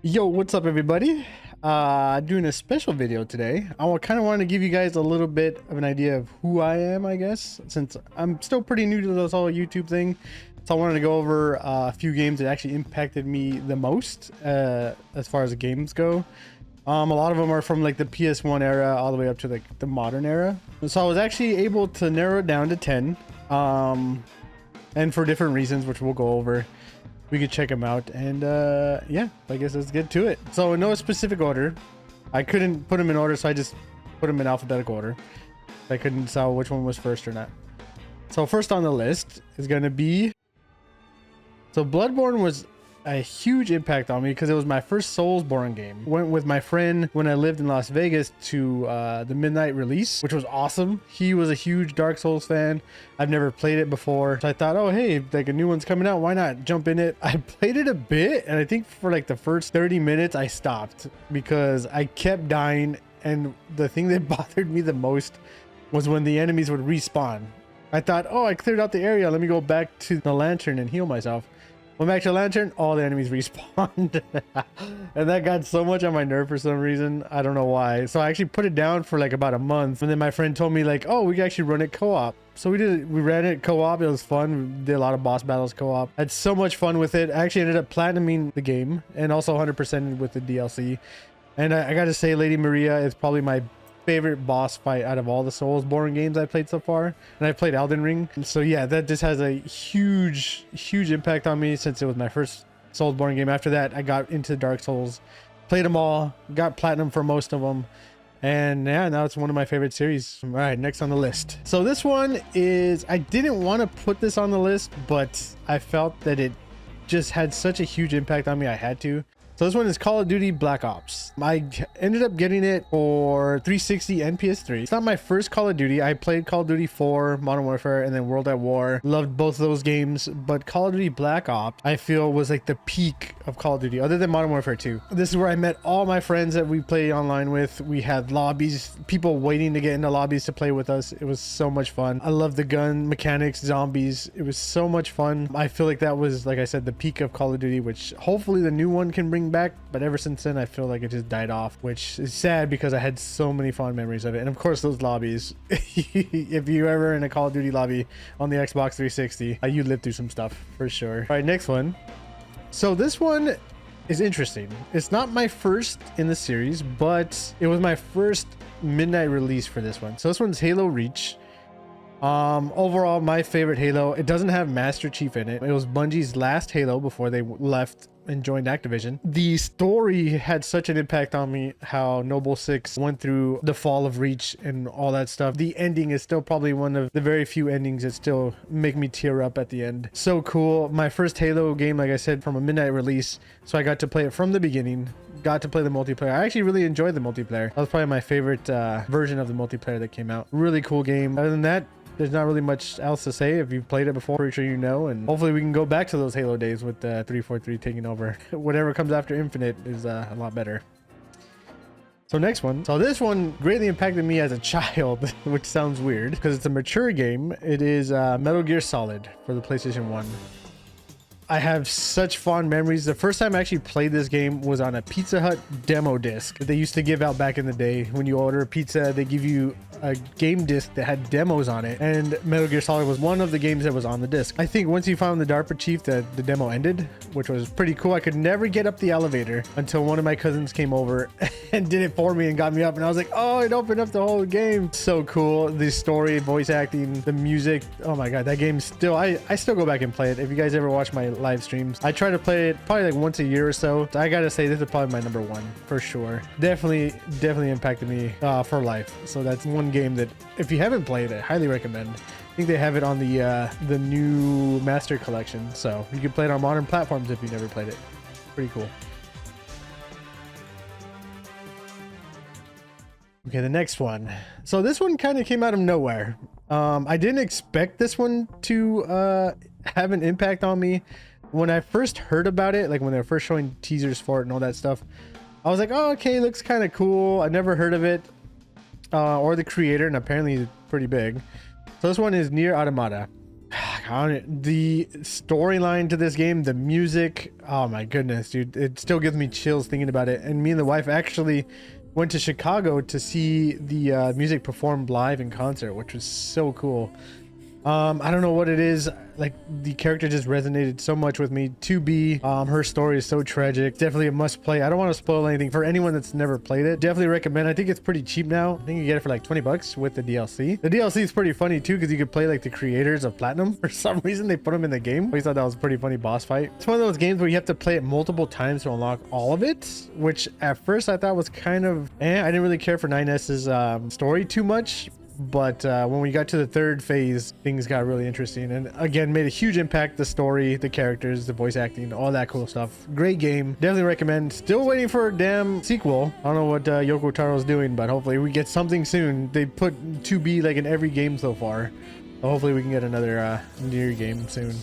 Yo, what's up everybody? Doing a special video today. I kind of want to give you guys a little bit of an idea of who I am, I guess, since I'm still pretty new to this whole YouTube thing. So I wanted to go over a few games that actually impacted me the most as far as the games go. A lot of them are from like the PS1 era all the way up to like the modern era. So I was actually able to narrow it down to 10, and for different reasons, which we'll go over. We could check them out, and yeah, I guess let's get to it. So in no specific order, I couldn't put them in order, so I just put them in alphabetical order. I couldn't tell which one was first or not. So first on the list is going to be, so Bloodborne was a huge impact on me because it was my first Soulsborne game. Went with my friend when I lived in Las Vegas to the midnight release, which was awesome. He was a huge Dark Souls fan. I've never played it before, so I thought, oh hey, like a new one's coming out, why not jump in it? I played it a bit, and I think for like the first 30 minutes I stopped because I kept dying, and the thing that bothered me the most was when the enemies would respawn. I thought, oh, I cleared out the area, let me go back to the lantern and heal myself. Went back to the lantern, all the enemies respawned. And that got so much on my nerve for some reason. I don't know why. So I actually put it down for like about a month. And then my friend told me like, oh, we can actually run it co-op. So we ran it co-op. It was fun. We did a lot of boss battles co-op. I had so much fun with it. I actually ended up platinuming the game and also 100% with the DLC. And I got to say, Lady Maria is probably my favorite boss fight out of all the Soulsborne games I played so far, and I played Elden Ring. So yeah, that just has a huge impact on me since it was my first Soulsborne game. After that, I got into Dark Souls, played them all, got platinum for most of them, and yeah, now it's one of my favorite series. All right, next on the list. So this one is, I didn't want to put this on the list, but I felt that it just had such a huge impact on me, I had to. So this one is Call of Duty Black Ops. I ended up getting it for 360 and PS3. It's not my first Call of Duty. I played Call of Duty 4, Modern Warfare, and then World at War. Loved both of those games, but Call of Duty Black Ops, I feel, was like the peak of Call of Duty, other than Modern Warfare 2. This is where I met all my friends that we play online with. We had lobbies, people waiting to get into lobbies to play with us. It was so much fun. I love the gun mechanics, zombies. It was so much fun. I feel like that was, like I said, the peak of Call of Duty, which hopefully the new one can bring back, but ever since then I feel like it just died off, which is sad because I had so many fond memories of it. And of course those lobbies, if you ever in a Call of Duty lobby on the Xbox 360, you lived through some stuff for sure. All right, next one. So this one is interesting. It's not my first in the series, but it was my first midnight release for this one. So this one's Halo Reach. Overall, my favorite Halo. It doesn't have Master Chief in it. It was Bungie's last Halo before they left and joined Activision. The story had such an impact on me, how Noble 6 went through the fall of Reach and all that stuff. The ending is still probably one of the very few endings that still make me tear up at the end. So cool. My first Halo game, like I said, from a midnight release, so I got to play it from the beginning. Got to play the multiplayer. I actually really enjoyed the multiplayer. That was probably my favorite version of the multiplayer that came out. Really cool game. Other than that, there's not really much else to say. If you've played it before, pretty sure you know, and hopefully we can go back to those Halo days with 343 taking over. Whatever comes after Infinite is a lot better. So next one. So this one greatly impacted me as a child, which sounds weird because it's a mature game. It is Metal Gear Solid for the PlayStation 1. I have such fond memories. The first time I actually played this game was on a Pizza Hut demo disc that they used to give out back in the day. When you order a pizza, they give you a game disc that had demos on it, and Metal Gear Solid was one of the games that was on the disc. I think once you found the DARPA chief, the demo ended, which was pretty cool. I could never get up the elevator until one of my cousins came over and did it for me and got me up, and I was like, oh, it opened up the whole game. So cool. The story, voice acting, the music, oh my god, that game still, I still go back and play it. If you guys ever watch my live streams, I try to play it probably like once a year or so. I gotta say, this is probably my number one for sure. Definitely impacted me for life. So that's one game that if you haven't played, I highly recommend. I think they have it on the new Master Collection, so you can play it on modern platforms if you never played it. Pretty cool. Okay, the next one. So this one kind of came out of nowhere. I didn't expect this one to have an impact on me. When I first heard about it, like when they were first showing teasers for it and all that stuff, I was like, oh, okay, looks kind of cool. I never heard of it or the creator, and apparently it's pretty big. So this one is Nier Automata. The storyline to this game, the music, oh my goodness, dude, it still gives me chills thinking about it. And me and the wife actually went to Chicago to see the music performed live in concert, which was so cool. I don't know what it is, like the character just resonated so much with me. 2B, her story is so tragic. Definitely a must play. I don't want to spoil anything for anyone that's never played it. Definitely recommend. I think it's pretty cheap now. I think you get it for like 20 bucks with the DLC. The DLC is pretty funny too, because you could play like the creators of Platinum. For some reason they put them in the game. I thought that was a pretty funny boss fight. It's one of those games where you have to play it multiple times to unlock all of it, which at first I thought was kind of I didn't really care for 9S's story too much. But when we got to the third phase, things got really interesting, and again made a huge impact. The story, the characters, the voice acting, all that cool stuff. Great game, definitely recommend. Still waiting for a damn sequel. I don't know what Yoko Taro's doing, but hopefully we get something soon. They put 2B like in every game so far, so hopefully we can get another Nier game soon.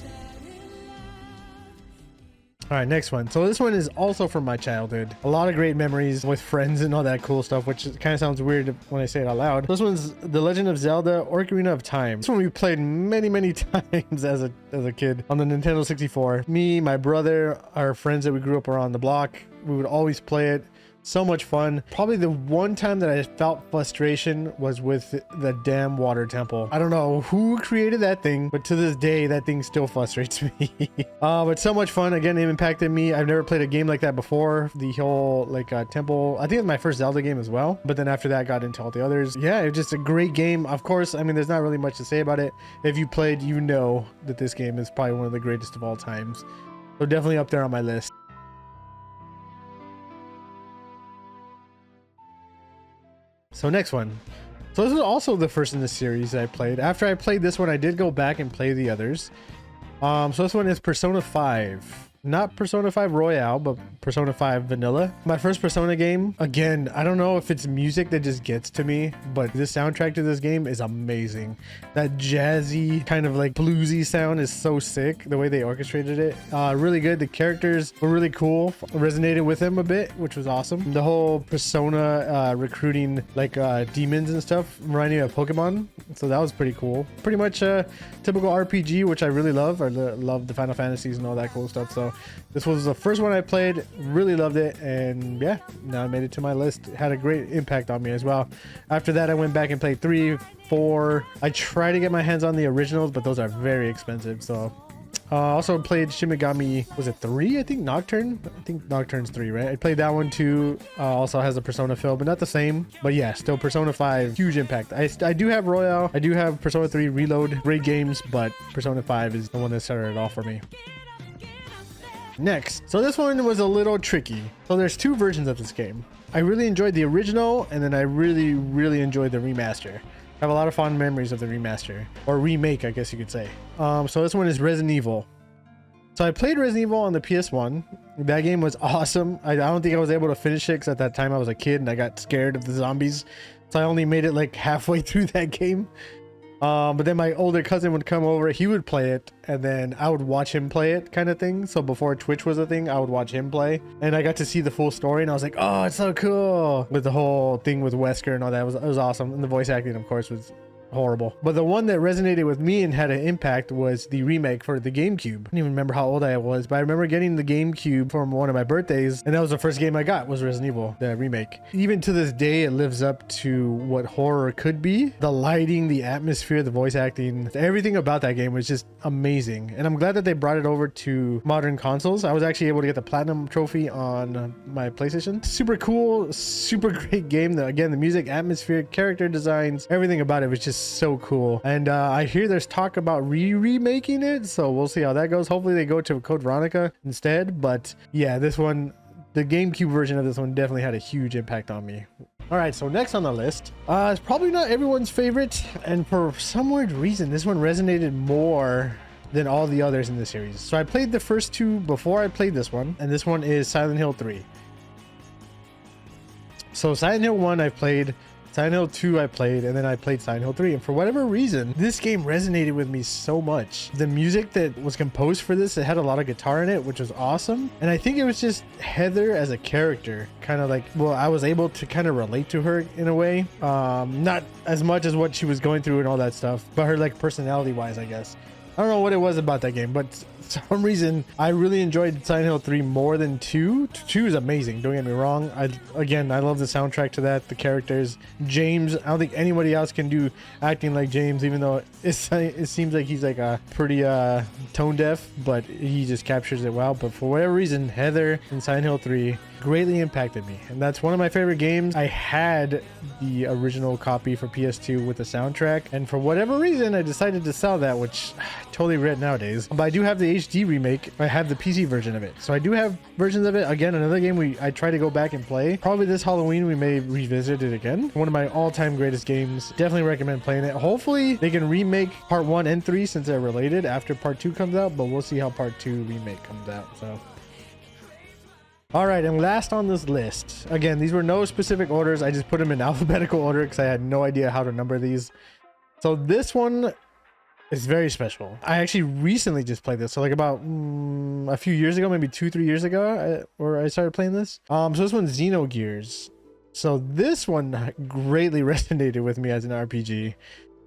All right, next one. So this one is also from my childhood. A lot of great memories with friends and all that cool stuff, which kind of sounds weird when I say it out loud. This one's The Legend of Zelda: Ocarina of Time. This one we played many times as a kid on the Nintendo 64. Me, my brother, our friends that we grew up around the block, we would always play it. So much fun. Probably the one time that I felt frustration was with the damn water temple. I don't know who created that thing, but to this day that thing still frustrates me. But so much fun. Again, it impacted me. I've never played a game like that before. The whole like temple, I think it's my first Zelda game as well, but then after that got into all the others. Yeah, it was just a great game. Of course, I mean, there's not really much to say about it. If you played, you know that this game is probably one of the greatest of all times, so definitely up there on my list. So next one. So this is also the first in the series that I played. After I played this one, I did go back and play the others. So this one is Persona 5. Not Persona 5 Royale, but Persona 5 Vanilla. My first Persona game. Again, I don't know if it's music that just gets to me, but the soundtrack to this game is amazing. That jazzy, kind of like bluesy sound is so sick. The way they orchestrated it. Really good. The characters were really cool. Resonated with them a bit, which was awesome. The whole Persona recruiting like demons and stuff reminded me of Pokemon. So that was pretty cool. Pretty much a typical RPG, which I really love. I love the Final Fantasies and all that cool stuff. So this was the first one I played, really loved it, and yeah, now I made it to my list. It had a great impact on me as well. After that, I went back and played 3, 4. I tried to get my hands on the originals, but those are very expensive. So also played Shin Megami, was it 3? I think Nocturne. I think Nocturne's 3, right? I played that one too. Also has a Persona feel, but not the same. But yeah, still Persona 5, huge impact. I do have Royale, I do have Persona 3 Reload, great games, but Persona 5 is the one that started it off for me. Next, so this one was a little tricky. So there's 2 versions of this game. I really enjoyed the original, and then I really enjoyed the remaster. I have a lot of fond memories of the remaster, or remake, I guess you could say. So this one is Resident Evil. So I played Resident Evil on the PS1. That game was awesome. I don't think I was able to finish it because at that time I was a kid and I got scared of the zombies. So I only made it like halfway through that game. But then my older cousin would come over, he would play it, and then I would watch him play it, kind of thing. So before Twitch was a thing, I would watch him play, and I got to see the full story, and I was like, oh, it's so cool. With the whole thing with Wesker and all that, it was awesome. And the voice acting, of course, was horrible. But the one that resonated with me and had an impact was the remake for the GameCube. I don't even remember how old I was, but I remember getting the GameCube for one of my birthdays, and that was the first game I got, was Resident Evil, the remake. Even to this day, it lives up to what horror could be. The lighting, the atmosphere, the voice acting, everything about that game was just amazing. And I'm glad that they brought it over to modern consoles. I was actually able to get the Platinum trophy on my PlayStation. Super cool, super great game. Again, the music, atmosphere, character designs, everything about it was just so cool. And I hear there's talk about remaking it, so we'll see how that goes. Hopefully they go to Code Veronica instead. But yeah, this one, the GameCube version of this one, definitely had a huge impact on me. All right, so next on the list, it's probably not everyone's favorite, and for some weird reason this one resonated more than all the others in the series. So I played the first 2 before I played this one, and this one is Silent Hill 3. So Silent Hill 1 I've played, Silent Hill 2 I played, and then I played Silent Hill 3. And for whatever reason, this game resonated with me so much. The music that was composed for this, it had a lot of guitar in it, which was awesome. And I think it was just Heather as a character, kind of like, well, I was able to kind of relate to her in a way. Not as much as what she was going through and all that stuff, but her like personality wise, I guess. I don't know what it was about that game, but for some reason I really enjoyed Silent Hill 3 more than 2. 2 is amazing, don't get me wrong. I love the soundtrack to that, the characters. James, I don't think anybody else can do acting like James, even though it seems like he's like a pretty tone deaf, but he just captures it well. But for whatever reason, Heather in Silent Hill 3 greatly impacted me, and that's one of my favorite games. I had the original copy for PS2 with the soundtrack, and for whatever reason I decided to sell that, which I totally regret nowadays. But I do have the HD remake. I have the PC version of it, so I do have versions of it. Again, another game I try to go back and play. Probably this Halloween we may revisit it again. One of my all-time greatest games. Definitely recommend playing it. Hopefully they can remake part 1 and 3 since they're related after part 2 comes out, but we'll see how part 2 remake comes out. So all right, and last on this list, again, these were no specific orders. I just put them in alphabetical order because I had no idea how to number these. So this one is very special. I actually recently just played this. So like about a few years ago, maybe 2-3 years ago, I started playing this. So this one's Xenogears. So this one greatly resonated with me as an RPG.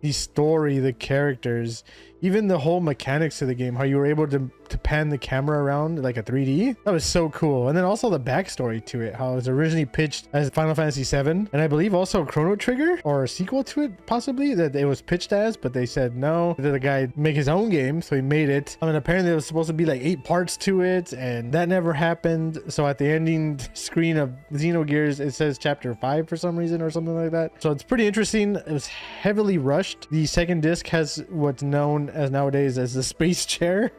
The story, the characters, even the whole mechanics of the game, how you were able to pan the camera around like a 3D. That was so cool. And then also the backstory to it, how it was originally pitched as Final Fantasy VII, and I believe also Chrono Trigger or a sequel to it, possibly, that it was pitched as, but they said no, that the guy make his own game, so he made it. I mean, apparently there was supposed to be like 8 parts to it, and that never happened. So at the ending screen of Xenogears, it says chapter 5 for some reason or something like that. So it's pretty interesting. It was heavily rushed. The second disc has what's known as nowadays as the space chair,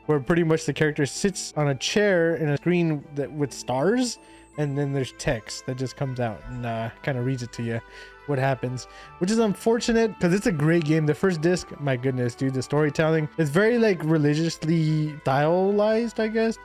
where pretty much the character sits on a chair in a screen that with stars, and then there's text that just comes out and kind of reads it to you what happens, which is unfortunate because it's a great game. The first disc, my goodness, dude, the storytelling is very like religiously stylized, I guess,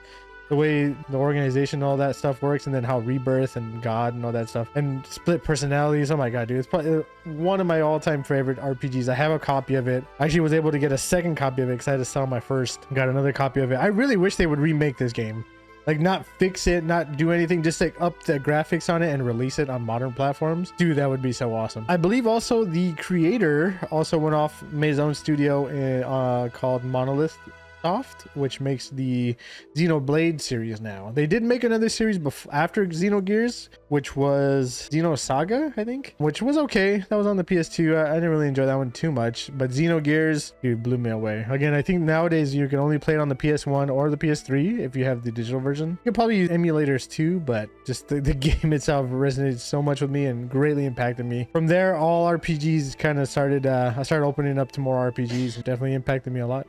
the way the organization and all that stuff works, and then how Rebirth and God and all that stuff, and split personalities. Oh my god, dude, it's probably one of my all-time favorite RPGs. I have a copy of it. I actually was able to get a second copy of it because I had to sell my first. Got another copy of it. I really wish they would remake this game, like not fix it, not do anything, just like up the graphics on it and release it on modern platforms. Dude, that would be so awesome. I believe also the creator also went off, made his own studio called Monolith Soft, which makes the Xenoblade series now. They did make another series after Xenogears, which was Xenosaga, I think, which was okay. That was on the PS2. I didn't really enjoy that one too much, but Xenogears, dude, blew me away. Again, I think nowadays you can only play it on the PS1 or the PS3 if you have the digital version. You can probably use emulators too, but just the game itself resonated so much with me and greatly impacted me. From there, all RPGs kind of started, I started opening up to more RPGs. It definitely impacted me a lot.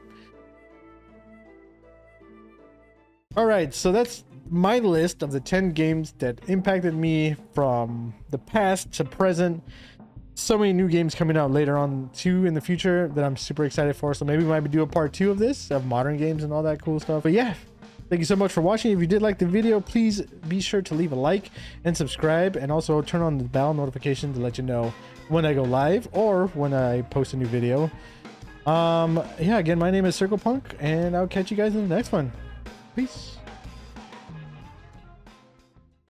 All right, so that's my list of the 10 games that impacted me from the past to present. So many new games coming out later on too in the future that I'm super excited for. So maybe we might do a part 2 of this, of modern games and all that cool stuff. But yeah, thank you so much for watching. If you did like the video, please be sure to leave a like and subscribe, and also turn on the bell notification to let you know when I go live or when I post a new video. Yeah, again, my name is Circlepunk, and I'll catch you guys in the next one. Peace.